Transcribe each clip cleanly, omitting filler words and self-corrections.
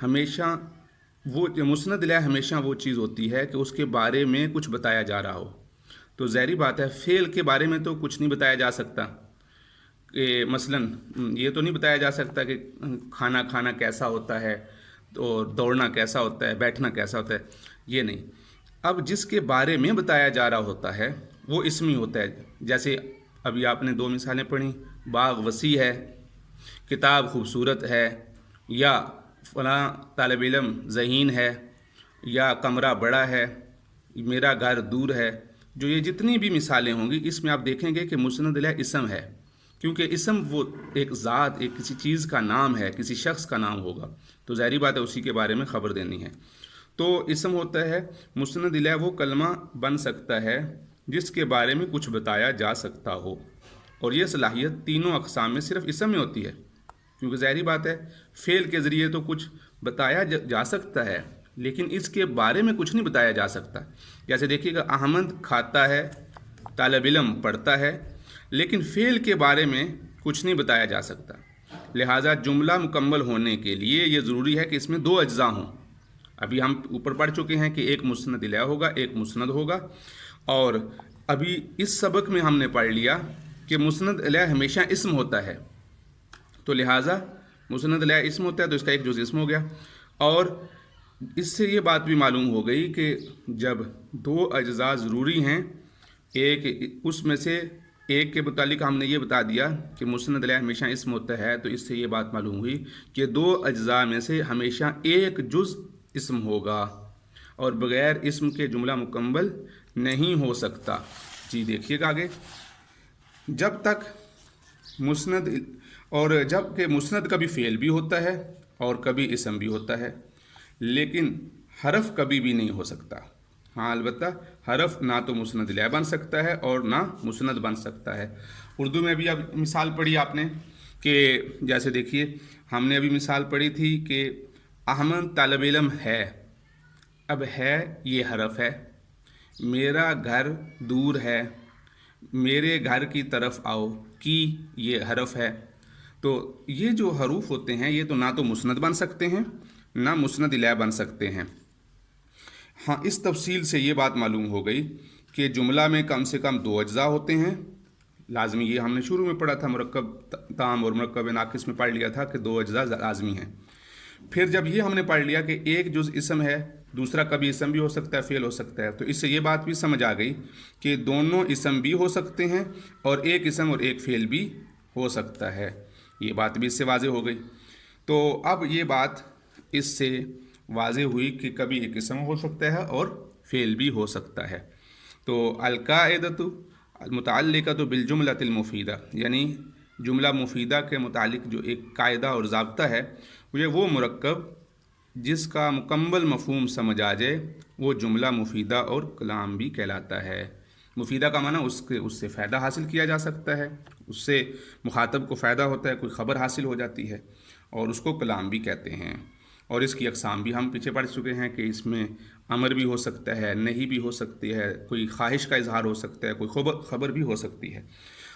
ہمیشہ وہ مسند الیہ ہمیشہ وہ چیز ہوتی ہے کہ اس کے بارے میں کچھ بتایا جا رہا ہو. تو ظاہری بات ہے فعل کے بارے میں تو کچھ نہیں بتایا جا سکتا کہ مثلا یہ تو نہیں بتایا جا سکتا کہ کھانا کھانا کیسا ہوتا ہے اور دوڑنا کیسا ہوتا ہے, بیٹھنا کیسا ہوتا ہے, یہ نہیں. اب جس کے بارے میں بتایا جا رہا ہوتا ہے وہ اسمی ہوتا ہے. جیسے ابھی آپ نے 2 مثالیں پڑھیں, باغ وسیع ہے, کتاب خوبصورت ہے, یا فلاں طالب علم ذہین ہے, یا کمرہ بڑا ہے, میرا گھر دور ہے. جو یہ جتنی بھی مثالیں ہوں گی اس میں آپ دیکھیں گے کہ مسند الیہ اسم ہے, کیونکہ اسم وہ ایک ذات, ایک کسی چیز کا نام ہے, کسی شخص کا نام ہوگا, تو ظاہری بات ہے اسی کے بارے میں خبر دینی ہے. تو اسم ہوتا ہے. مسند الیہ وہ کلمہ بن سکتا ہے جس کے بارے میں کچھ بتایا جا سکتا ہو, اور یہ صلاحیت تینوں اقسام میں صرف اسم میں ہوتی ہے, کیونکہ ظاہری بات ہے فعل کے ذریعے تو کچھ بتایا جا سکتا ہے لیکن اس کے بارے میں کچھ نہیں بتایا جا سکتا. جیسے دیکھیے گا احمد کھاتا ہے, طالب علم پڑھتا ہے, لیکن فعل کے بارے میں کچھ نہیں بتایا جا سکتا. لہٰذا جملہ مکمل ہونے کے لیے یہ ضروری ہے کہ اس میں 2 اجزاء ہوں. ابھی ہم اوپر پڑھ چکے ہیں کہ ایک مسند الیہ ہوگا, ایک مسند ہوگا, اور ابھی اس سبق میں ہم نے پڑھ لیا کہ مسند الیہ ہمیشہ اسم ہوتا ہے. تو لہٰذا مسند الیہ اسم ہوتا ہے تو اس کا ایک جز اسم ہو گیا. اور اس سے یہ بات بھی معلوم ہو گئی کہ جب 2 اجزاء ضروری ہیں, ایک اس میں سے ایک کے متعلق ہم نے یہ بتا دیا کہ مسند الیہ ہمیشہ اسم ہوتا ہے, تو اس سے یہ بات معلوم ہوئی کہ 2 اجزاء میں سے ہمیشہ ایک جز اسم ہوگا, اور بغیر اسم کے جملہ مکمل نہیں ہو سکتا. جی دیکھیے گا آگے, جب تک مسند, اور جب کہ مسند کبھی فعل بھی ہوتا ہے اور کبھی اسم بھی ہوتا ہے, لیکن حرف کبھی بھی نہیں ہو سکتا. ہاں البتہ حرف نہ تو مسند الیہ بن سکتا ہے اور نہ مسند بن سکتا ہے. اردو میں بھی اب مثال پڑھی آپ نے کہ جیسے دیکھیے ہم نے ابھی مثال پڑھی تھی کہ احمد طالب علم ہے. اب ہے یہ حرف ہے, میرا گھر دور ہے, میرے گھر کی طرف آؤ کی یہ حرف ہے. تو یہ جو حروف ہوتے ہیں یہ تو نہ تو مسند بن سکتے ہیں نہ مسند الیہ بن سکتے ہیں. ہاں اس تفصیل سے یہ بات معلوم ہو گئی کہ جملہ میں کم سے کم 2 اجزاء ہوتے ہیں لازمی. یہ ہم نے شروع میں پڑھا تھا, مرکب تام اور مرکب ناقص میں پڑھ لیا تھا کہ 2 اجزاء لازمی ہیں. پھر جب یہ ہم نے پڑھ لیا کہ ایک جز اسم ہے, دوسرا کبھی اسم بھی ہو سکتا ہے, فعل ہو سکتا ہے, تو اس سے یہ بات بھی سمجھ آ گئی کہ دونوں اسم بھی ہو سکتے ہیں اور ایک اسم اور ایک فعل بھی ہو سکتا ہے. یہ بات بھی اس سے واضح ہو گئی. تو اب یہ بات اس سے واضح ہوئی کہ کبھی ایک اسم ہو سکتا ہے اور فعل بھی ہو سکتا ہے. تو القاعدۃ المتعلقۃ بالجملۃ المفیدہ, یعنی جملہ مفیدہ کے متعلق جو ایک قاعدہ اور ضابطہ ہے وہ مرکب جس کا مکمل مفہوم سمجھ آ جائے وہ جملہ مفیدہ اور کلام بھی کہلاتا ہے. مفیدہ کا معنی اس سے فائدہ حاصل کیا جا سکتا ہے, اس سے مخاطب کو فائدہ ہوتا ہے, کوئی خبر حاصل ہو جاتی ہے, اور اس کو کلام بھی کہتے ہیں. اور اس کی اقسام بھی ہم پیچھے پڑھ چکے ہیں کہ اس میں امر بھی ہو سکتا ہے, نہیں بھی ہو سکتی ہے, کوئی خواہش کا اظہار ہو سکتا ہے, کوئی خبر بھی ہو سکتی ہے.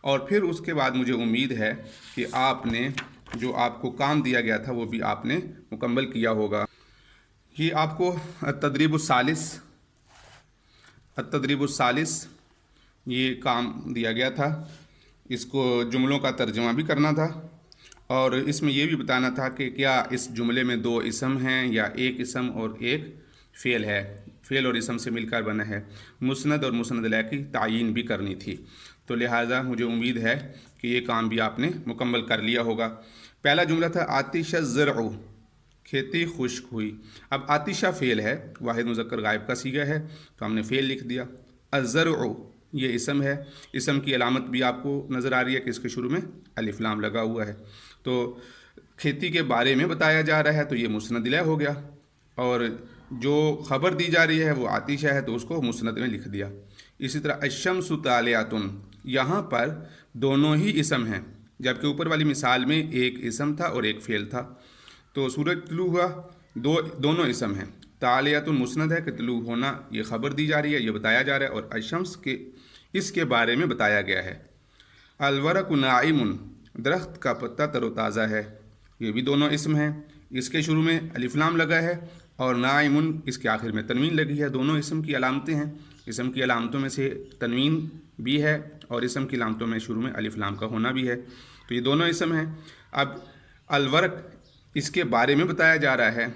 اور پھر اس کے بعد مجھے امید ہے کہ آپ نے جو آپ کو کام دیا گیا تھا وہ بھی آپ نے مکمل کیا ہوگا. یہ آپ کو التدریب الثالث یہ کام دیا گیا تھا. اس کو جملوں کا ترجمہ بھی کرنا تھا, اور اس میں یہ بھی بتانا تھا کہ کیا اس جملے میں 2 اسم ہیں یا ایک اسم اور ایک فعل ہے. فعل اور اسم سے مل کر بنا ہے. مسند اور مسند الیہ کی تعیین بھی کرنی تھی. تو لہٰذا مجھے امید ہے کہ یہ کام بھی آپ نے مکمل کر لیا ہوگا. پہلا جملہ تھا آتش الزرع, کھیتی خشک ہوئی. اب آتشہ فعل ہے, واحد مذکر غائب کا صیغہ ہے, تو ہم نے فعل لکھ دیا. الزرع یہ اسم ہے. اسم کی علامت بھی آپ کو نظر آ رہی ہے کہ اس کے شروع میں الف لام لگا ہوا ہے. تو کھیتی کے بارے میں بتایا جا رہا ہے تو یہ مسند الیہ ہو گیا, اور جو خبر دی جا رہی ہے وہ آتشہ ہے تو اس کو مسند میں لکھ دیا. اسی طرح الشمس طالعۃ, یہاں پر دونوں ہی اسم ہیں, جبکہ اوپر والی مثال میں ایک اسم تھا اور ایک فعل تھا. تو سورج طلوع ہوا, دونوں اسم ہیں. طالعۃ مسند ہے کہ طلوع ہونا یہ خبر دی جا رہی ہے, یہ بتایا جا رہا ہے, اور الشمس کے اس کے بارے میں بتایا گیا ہے. الورق ناعم, درخت کا پتا تر و تازہ ہے, یہ بھی دونوں اسم ہیں. اس کے شروع میں الف لام لگا ہے اور نائمن اس کے آخر میں تنوین لگی ہے. دونوں اسم کی علامتیں ہیں. اسم کی علامتوں میں سے تنوین بھی ہے اور اسم کی علامتوں میں شروع میں الف لام کا ہونا بھی ہے. تو یہ دونوں اسم ہیں. اب الورق اس کے بارے میں بتایا جا رہا ہے.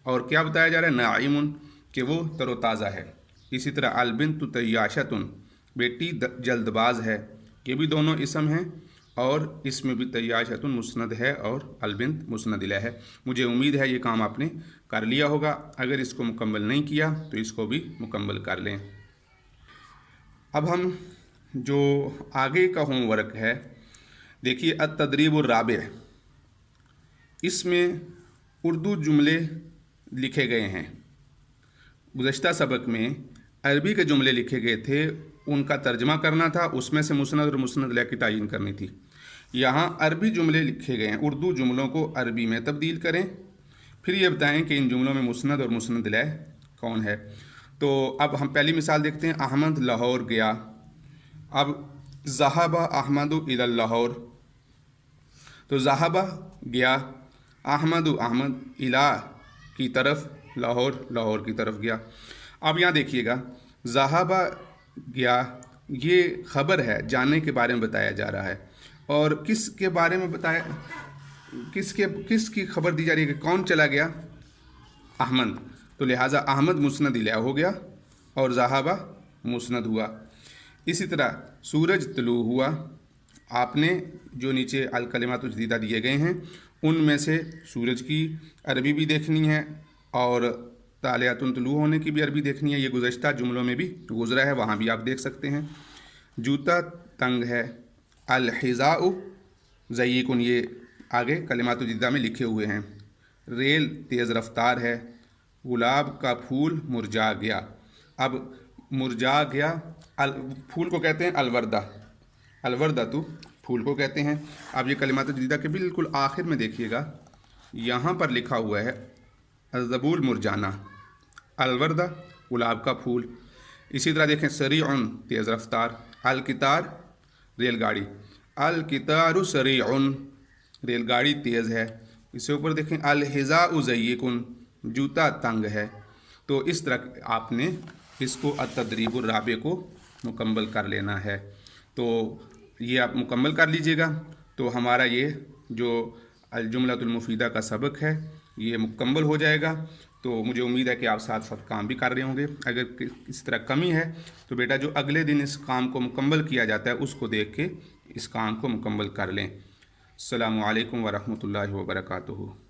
اور کیا بتایا جا رہا ہے؟ نائمن کہ وہ تر و تازہ ہے. اسی طرح البنت طیاشۃ بیٹی جلد باز ہے. یہ بھی دونوں اسم ہیں اور اس میں بھی طیاشۃ مسند ہے اور البنت مسند الیہ ہے. مجھے امید ہے یہ کام آپ نے کر لیا ہوگا. اگر اس کو مکمل نہیں کیا تو اس کو بھی مکمل کر لیں. اب ہم جو آگے کا ہوم ورک ہے دیکھیے التدریب الرابع. اس میں اردو جملے لکھے گئے ہیں. گزشتہ سبق میں عربی کے جملے لکھے گئے تھے، ان کا ترجمہ کرنا تھا، اس میں سے مسند اور مسند الیہ کی تعین کرنی تھی. یہاں عربی جملے لکھے گئے ہیں، اردو جملوں کو عربی میں تبدیل کریں، پھر یہ بتائیں کہ ان جملوں میں مسند اور مسند الیہ کون ہے. تو اب ہم پہلی مثال دیکھتے ہیں. احمد لاہور گیا. اب ذہب احمد الی لاہور، تو ذہب گیا، احمد احمد الی کی طرف، لاہور لاہور کی طرف گیا. اب یہاں دیکھیے گا ذہب گیا یہ خبر ہے، جانے کے بارے میں بتایا جا رہا ہے. اور کس کے بارے میں بتایا، کس کی خبر دی جا رہی ہے کہ کون چلا گیا؟ احمد. تو لہٰذا احمد مسند الیہ ہو گیا اور ذہب مسند ہوا. اسی طرح سورج طلوع ہوا. آپ نے جو نیچے الکلمات الجدیدہ دیے گئے ہیں ان میں سے سورج کی عربی بھی دیکھنی ہے اور طالعۃ طلوع ہونے کی بھی عربی دیکھنی ہے. یہ گزشتہ جملوں میں بھی گزرا ہے، وہاں بھی آپ دیکھ سکتے ہیں. جوتا تنگ ہے. الحذاء ضیق، یہ آگے کلمات الجدیدہ میں لکھے ہوئے ہیں. ریل تیز رفتار ہے. گلاب کا پھول مرجھا گیا. اب مرجھا گیا، پھول کو کہتے ہیں الوردہ، الوردہ تو پھول کو کہتے ہیں. اب یہ کلمات جدیدہ کے بالکل آخر میں دیکھیے گا یہاں پر لکھا ہوا ہے الزبول مرجانہ، الوردہ گلاب کا پھول. اسی طرح دیکھیں سریع تیز رفتار. القطار ریل گاڑی، القطار سریع ریل گاڑی تیز ہے. اس سے اوپر دیکھیں الحذاء ضیق جوتا تنگ ہے. تو اس طرح آپ نے اس کو التدریب الرابع کو مکمل کر لینا ہے. تو یہ آپ مکمل کر لیجئے گا تو ہمارا یہ جو الجملۃ المفیدہ کا سبق ہے یہ مکمل ہو جائے گا. تو مجھے امید ہے کہ آپ ساتھ ساتھ کام بھی کر رہے ہوں گے. اگر کسی طرح کمی ہے تو بیٹا جو اگلے دن اس کام کو مکمل کیا جاتا ہے اس کو دیکھ کے اس کام کو مکمل کر لیں. السلام علیکم ورحمۃ اللہ وبرکاتہ.